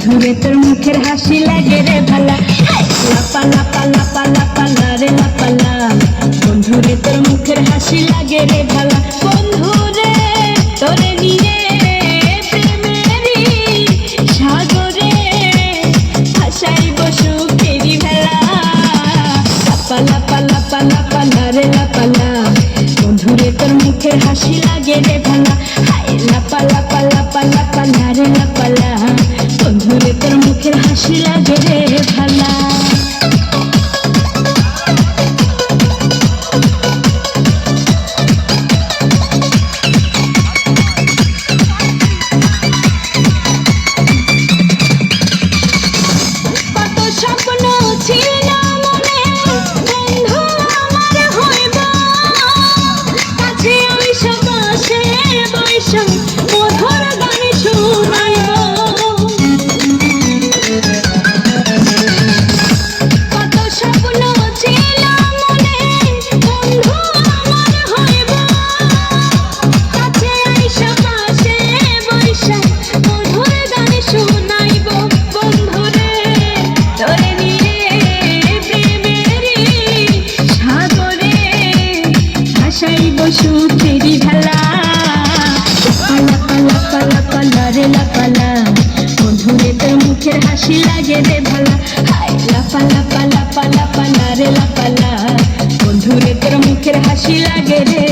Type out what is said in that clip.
বন্ধুরে তোর মুখের হাসি লাগে রে ভালা, লাপা লাপা লাপা লাপা লা রে লাপা লা। বন্ধুরে তোর মুখের হাসি লাগে রে ভালা, বন্ধুরে তোরে নিয়ে প্রেমেরই সাগরে ভাসাইব সুখেরই ভেলা। লাপা লাপা লাপা লাপা লা রে লাপা লা। বন্ধুরে তোর মুখের হাসি লাগে রে ভালা, লাপা লাপা লাপা লাপা লা রে লাপা লা। বন্ধুরে তোর মুখের হাসি লাগে রে ভালা। সুখেরি ভেলা, লাপা লাপা লাপা লা রে লাপা লা। বন্ধুরে তোর মুখের হাসি লাগে রে ভালা, লাপা লাপা লাপা লাপা লা রে লাপা লা। বন্ধুরে তোর মুখের হাসি লাগে রে